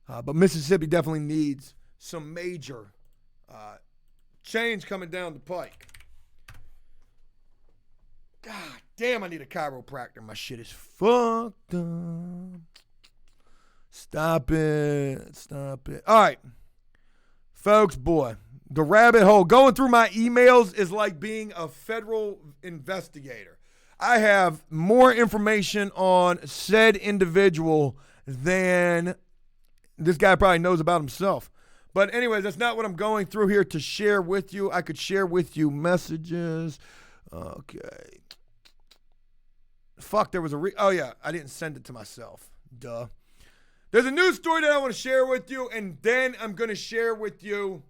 But Mississippi definitely needs some major change coming down the pike. God damn, I need a chiropractor. My shit is fucked up. Stop it. All right. Folks, boy, the rabbit hole. Going through my emails is like being a federal investigator. I have more information on said individual than this guy probably knows about himself. But anyways, that's not what I'm going through here to share with you. I could share with messages. Okay. Fuck, there was oh yeah, I didn't send it to myself. Duh. There's a news story that I want to share with you, and then I'm going to share with you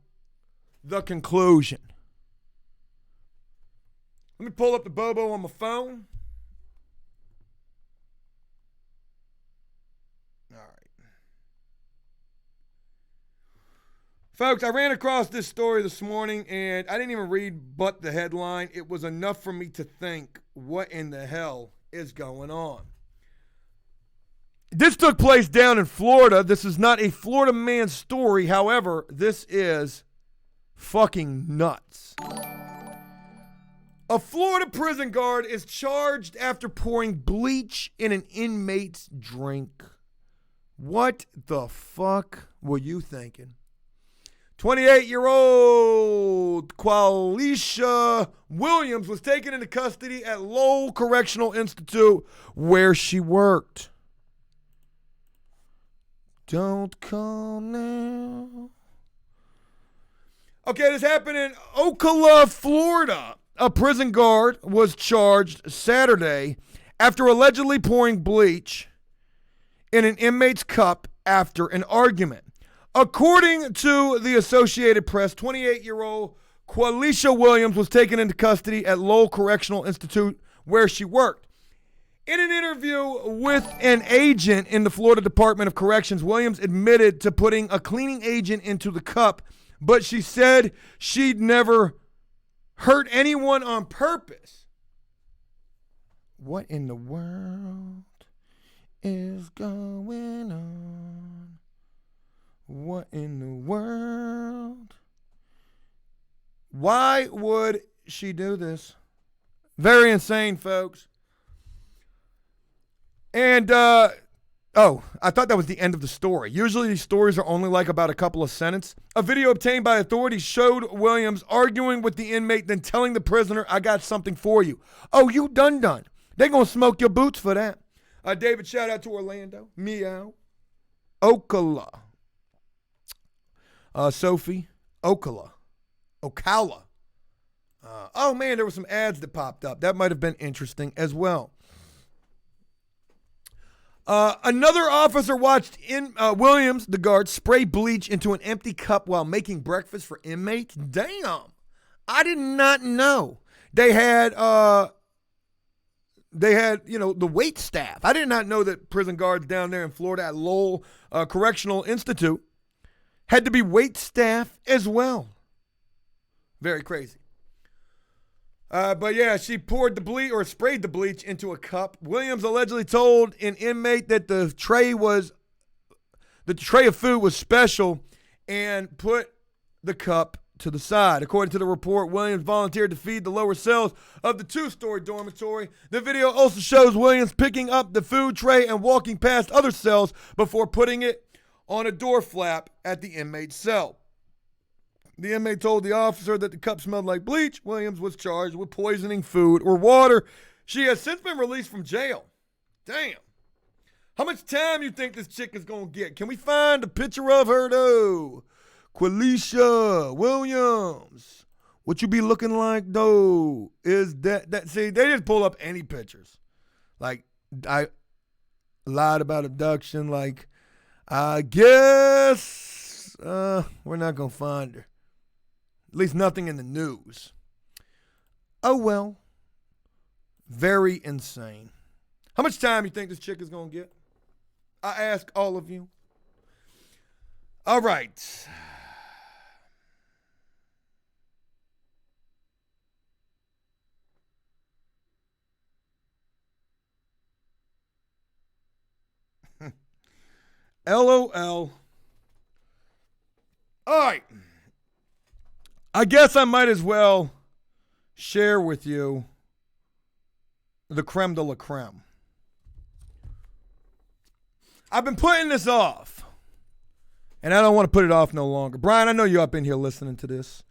the conclusion. Let me pull up the Bobo on my phone. All right. Folks, I ran across this story this morning, and I didn't even read but the headline. It was enough for me to think, what in the hell is going on? This took place down in Florida. This is not a Florida man story. However, this is fucking nuts. A Florida prison guard is charged after pouring bleach in an inmate's drink. What the fuck were you thinking? 28-year-old Qualisha Williams was taken into custody at Lowell Correctional Institute where she worked. Don't call now. Okay, this happened in Ocala, Florida. A prison guard was charged Saturday after allegedly pouring bleach in an inmate's cup after an argument. According to the Associated Press, 28-year-old Qualisha Williams was taken into custody at Lowell Correctional Institute where she worked. In an interview with an agent in the Florida Department of Corrections, Williams admitted to putting a cleaning agent into the cup, but she said she'd never hurt anyone on purpose. What in the world is going on? What in the world? Why would she do this? Very insane, folks. And, I thought that was the end of the story. Usually these stories are only like about a couple of sentences. A video obtained by authorities showed Williams arguing with the inmate, then telling the prisoner, "I got something for you." Oh, you done. They gonna smoke your boots for that. David, shout out to Orlando. Meow. Ocala. Sophie. Ocala. Oh, man, there were some ads that popped up. That might have been interesting as well. Another officer watched Williams, the guard, spray bleach into an empty cup while making breakfast for inmates. Damn. I did not know. They had the wait staff. I did not know that prison guards down there in Florida at Lowell Correctional Institute had to be wait staff as well. Very crazy. But yeah, she poured the bleach or sprayed the bleach into a cup. Williams allegedly told an inmate that the tray of food was special and put the cup to the side. According to the report, Williams volunteered to feed the lower cells of the 2-story dormitory. The video also shows Williams picking up the food tray and walking past other cells before putting it on a door flap at the inmate's cell. The inmate told the officer that the cup smelled like bleach. Williams was charged with poisoning food or water. She has since been released from jail. Damn. How much time you think this chick is going to get? Can we find a picture of her, though? Qualisha Williams. What you be looking like, though, is that see, they just pull up any pictures. Like, I lied about abduction. Like, I guess we're not going to find her. At least nothing in the news. Oh, well. Very insane. How much time you think this chick is going to get? I ask all of you. All right. LOL. All right. I guess I might as well share with you the creme de la creme. I've been putting this off, and I don't want to put it off no longer. Brian, I know you're up in here listening to this.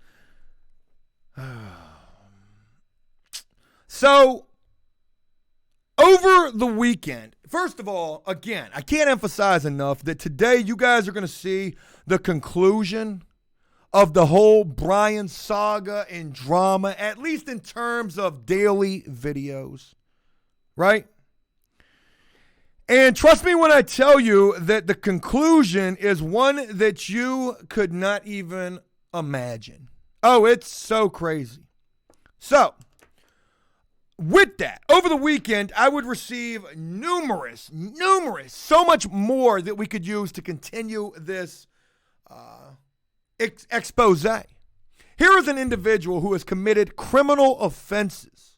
So, over the weekend, first of all, again, I can't emphasize enough that today you guys are going to see the conclusion of the whole Brian saga and drama, at least in terms of daily videos, right? And trust me when I tell you that the conclusion is one that you could not even imagine. Oh, it's so crazy. So, with that, over the weekend, I would receive numerous, so much more that we could use to continue this expose. Here is an individual who has committed criminal offenses.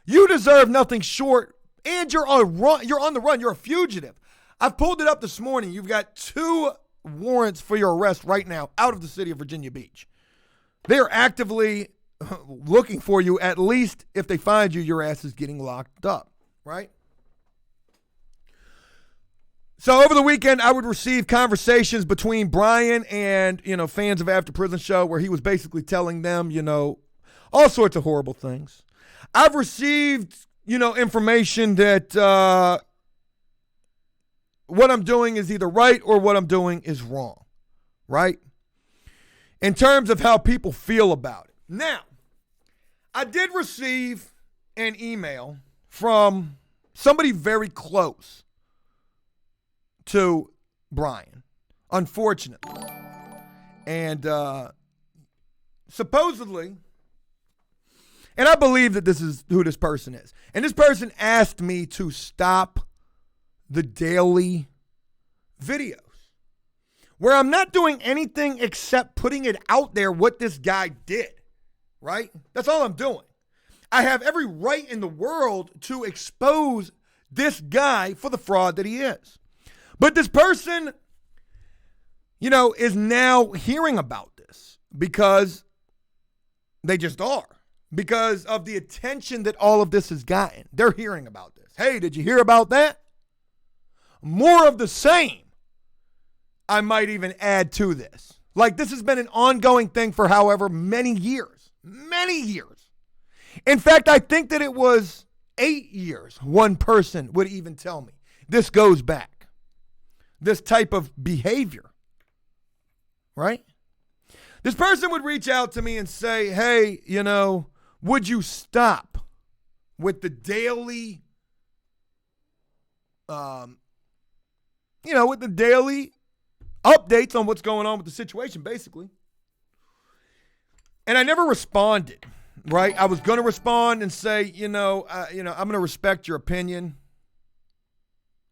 You deserve nothing short, and you're on the run. You're a fugitive. I've pulled it up this morning. You've got 2 warrants for your arrest right now out of the city of Virginia Beach. They are actively looking for you. At least if they find you, your ass is getting locked up, right? So over the weekend, I would receive conversations between Brian and, fans of After Prison Show where he was basically telling them, all sorts of horrible things. I've received, information that what I'm doing is either right or what I'm doing is wrong, right? In terms of how people feel about it. Now, I did receive an email from somebody very close to Brian, unfortunately. And supposedly, And I believe that this is who this person is. And this person asked me to stop the daily videos where I'm not doing anything except putting it out there what this guy did, right? That's all I'm doing. I have every right in the world to expose this guy for the fraud that he is. But this person, is now hearing about this because they just are. Because of the attention that all of this has gotten. They're hearing about this. Hey, did you hear about that? More of the same. I might even add to this. Like, this has been an ongoing thing for however many years. Many years. In fact, I think that it was 8 years one person would even tell me. This goes back. This type of behavior. Right? This person would reach out to me and say, hey, would you stop with the daily, with the daily updates on what's going on with the situation, basically. And I never responded, right? I was going to respond and say, I'm going to respect your opinion.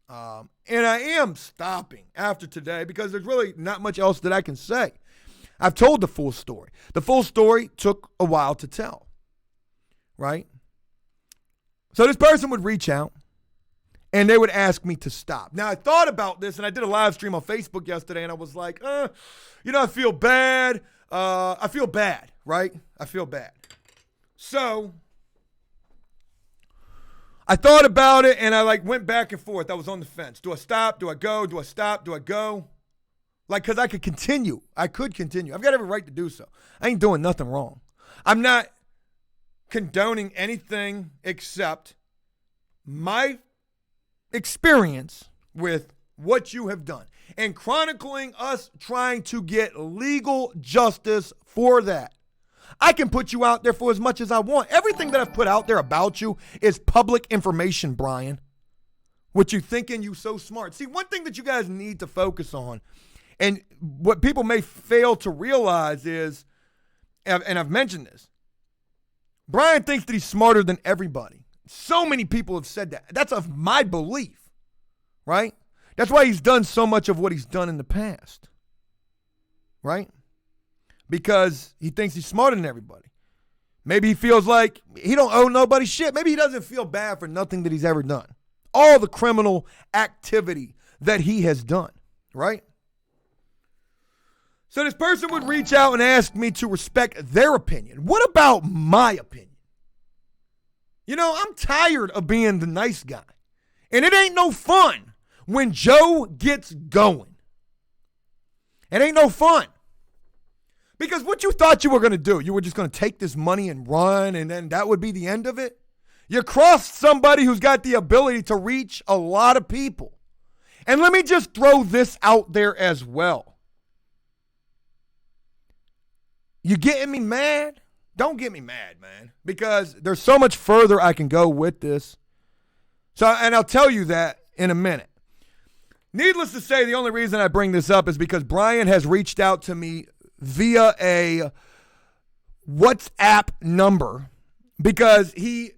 And I am stopping after today because there's really not much else that I can say. I've told the full story. The full story took a while to tell, right? So this person would reach out and they would ask me to stop. Now, I thought about this and I did a live stream on Facebook yesterday and I was like, I feel bad. I feel bad, right? I feel bad. So I thought about it and I went back and forth. I was on the fence. Do I stop? Do I go? Do I stop? Do I go? Because I could continue. I could continue. I've got every right to do so. I ain't doing nothing wrong. I'm not condoning anything except my experience with what you have done and chronicling us trying to get legal justice for that. I can put you out there for as much as I want. Everything that I've put out there about you is public information, Brian. What you thinking you so smart. See, one thing that you guys need to focus on, and what people may fail to realize is, and I've mentioned this, Brian thinks that he's smarter than everybody. So many people have said that. That's of my belief, right? That's why he's done so much of what he's done in the past, right? Because he thinks he's smarter than everybody. Maybe he feels like he don't owe nobody shit. Maybe he doesn't feel bad for nothing that he's ever done. All the criminal activity that he has done, right? So this person would reach out and ask me to respect their opinion. What about my opinion? I'm tired of being the nice guy. And it ain't no fun when Joe gets going. It ain't no fun. Because what you thought you were going to do, you were just going to take this money and run and then that would be the end of it? You crossed somebody who's got the ability to reach a lot of people. And let me just throw this out there as well. You getting me mad? Don't get me mad, man, because there's so much further I can go with this. And I'll tell you that in a minute. Needless to say, the only reason I bring this up is because Brian has reached out to me via a WhatsApp number because he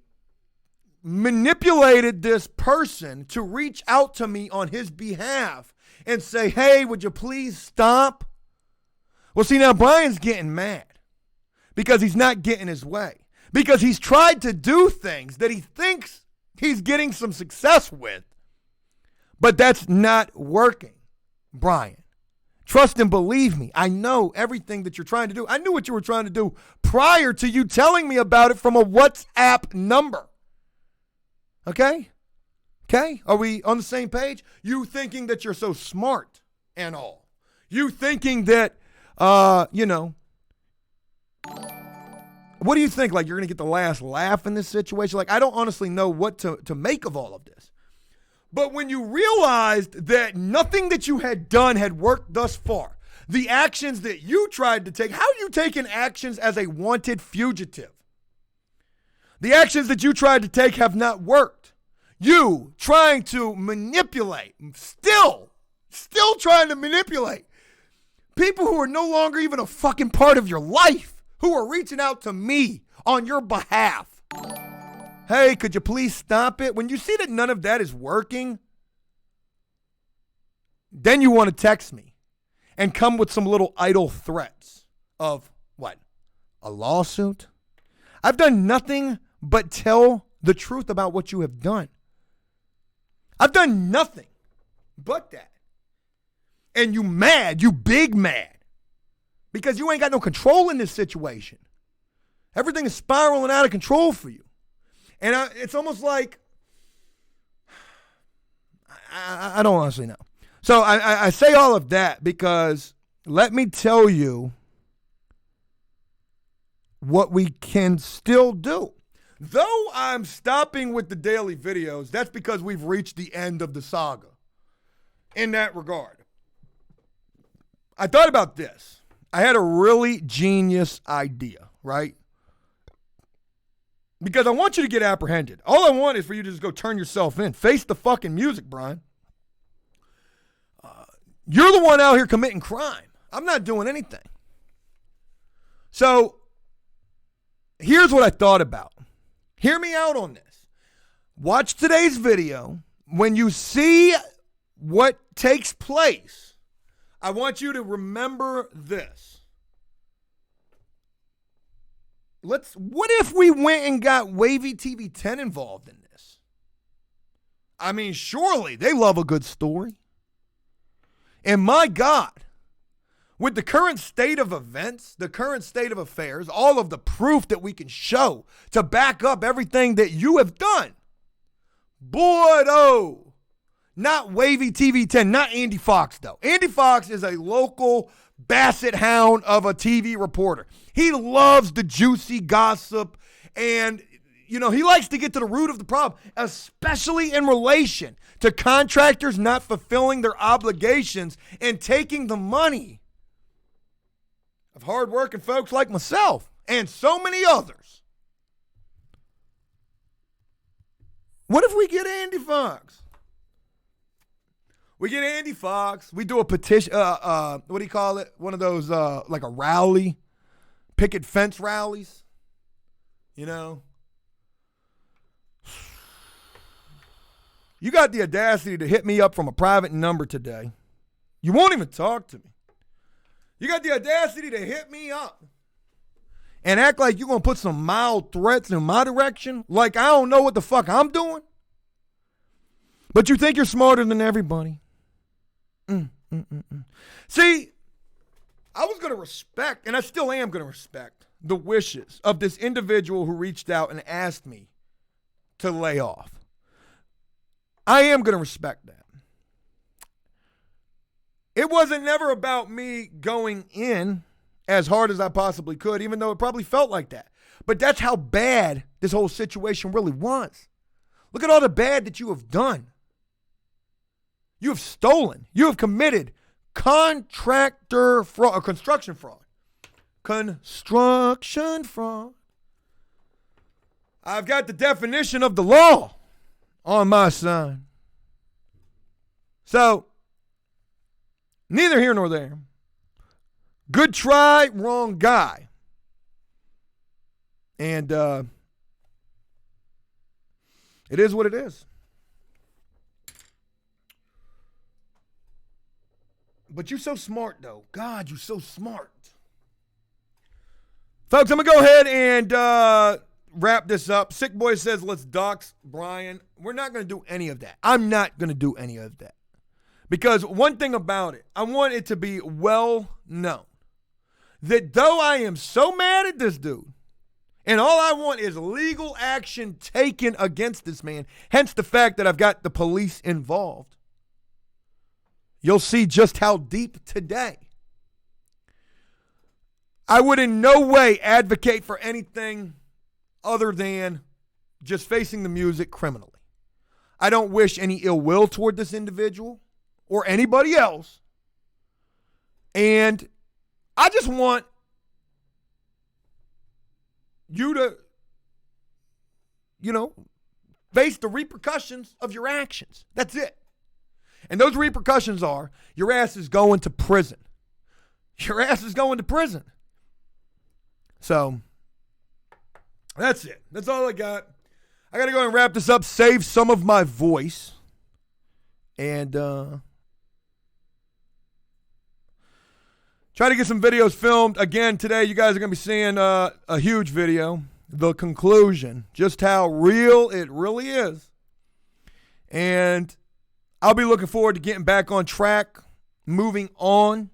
manipulated this person to reach out to me on his behalf and say, hey, would you please stop? Well, see, now Brian's getting mad because he's not getting his way, because he's tried to do things that he thinks he's getting some success with, but that's not working, Brian. Trust and believe me. I know everything that you're trying to do. I knew what you were trying to do prior to you telling me about it from a WhatsApp number. Okay? Okay? Are we on the same page? You thinking that you're so smart and all. You thinking that, what do you think? Like, you're going to get the last laugh in this situation? Like, I don't honestly know what to make of all of this. But when you realized that nothing that you had done had worked thus far, the actions that you tried to take, how are you taking actions as a wanted fugitive? The actions that you tried to take have not worked. You trying to manipulate, still trying to manipulate people who are no longer even a fucking part of your life, who are reaching out to me on your behalf. Hey, could you please stop it? When you see that none of that is working, then you want to text me and come with some little idle threats of what? A lawsuit? I've done nothing but tell the truth about what you have done. I've done nothing but that. And you mad, you big mad, because you ain't got no control in this situation. Everything is spiraling out of control for you. And it's almost like, I don't honestly know. So I say all of that because let me tell you what we can still do. Though I'm stopping with the daily videos, that's because we've reached the end of the saga in that regard. I thought about this. I had a really genius idea, right? Because I want you to get apprehended. All I want is for you to just go turn yourself in. Face the fucking music, Brian. You're the one out here committing crime. I'm not doing anything. So, here's what I thought about. Hear me out on this. Watch today's video. When you see what takes place, I want you to remember this. What if we went and got Wavy TV 10 involved in this? I mean, surely they love a good story. And my God, with the current state of events, the current state of affairs, all of the proof that we can show to back up everything that you have done, boy, oh, not Wavy TV 10, not Andy Fox, though. Andy Fox is a local basset hound of a TV reporter. He loves the juicy gossip, and he likes to get to the root of the problem, especially in relation to contractors not fulfilling their obligations and taking the money of hardworking folks like myself and so many others. What if we get Andy Fox? We get Andy Fox. We do a petition. What do you call it? One of those, like a rally, picket fence rallies. You got the audacity to hit me up from a private number today. You won't even talk to me. You got the audacity to hit me up and act like you're going to put some mild threats in my direction, like I don't know what the fuck I'm doing. But you think you're smarter than everybody. See, I was going to respect, and I still am going to respect, the wishes of this individual who reached out and asked me to lay off. I am going to respect that. It wasn't never about me going in as hard as I possibly could, even though it probably felt like that. But that's how bad this whole situation really was. Look at all the bad that you have done. You have stolen. You have committed contractor fraud, or construction fraud. Construction fraud. I've got the definition of the law on my side. So, neither here nor there. Good try, wrong guy. And it is what it is. But you're so smart, though. God, you're so smart. Folks, I'm going to go ahead and wrap this up. Sick Boy says, let's dox Brian. We're not going to do any of that. I'm not going to do any of that. Because one thing about it, I want it to be well known that though I am so mad at this dude, and all I want is legal action taken against this man, hence the fact that I've got the police involved, you'll see just how deep today. I would in no way advocate for anything other than just facing the music criminally. I don't wish any ill will toward this individual or anybody else. And I just want you to, face the repercussions of your actions. That's it. And those repercussions are your ass is going to prison. Your ass is going to prison. So that's it. That's all I got. I got to go and wrap this up, save some of my voice, and try to get some videos filmed. Again, today you guys are going to be seeing a huge video, the conclusion, just how real it really is. And I'll be looking forward to getting back on track, moving on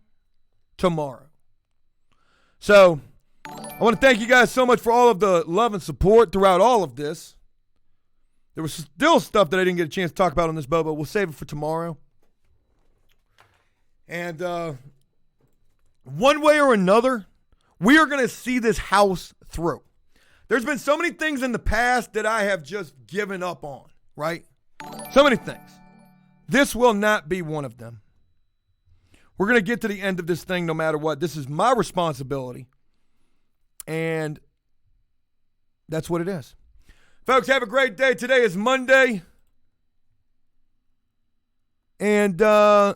tomorrow. So I want to thank you guys so much for all of the love and support throughout all of this. There was still stuff that I didn't get a chance to talk about on this Bobo. We'll save it for tomorrow. And one way or another, we are going to see this house through. There's been so many things in the past that I have just given up on, right? So many things. This will not be one of them. We're going to get to the end of this thing no matter what. This is my responsibility. And that's what it is. Folks, have a great day. Today is Monday. And I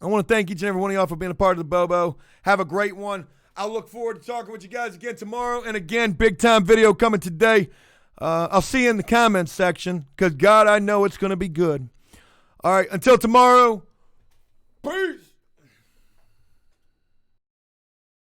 want to thank each and every one of y'all for being a part of the Bobo. Have a great one. I'll look forward to talking with you guys again tomorrow. And again, big time video coming today. I'll see you in the comments section because, God, I know it's going to be good. All right, until tomorrow,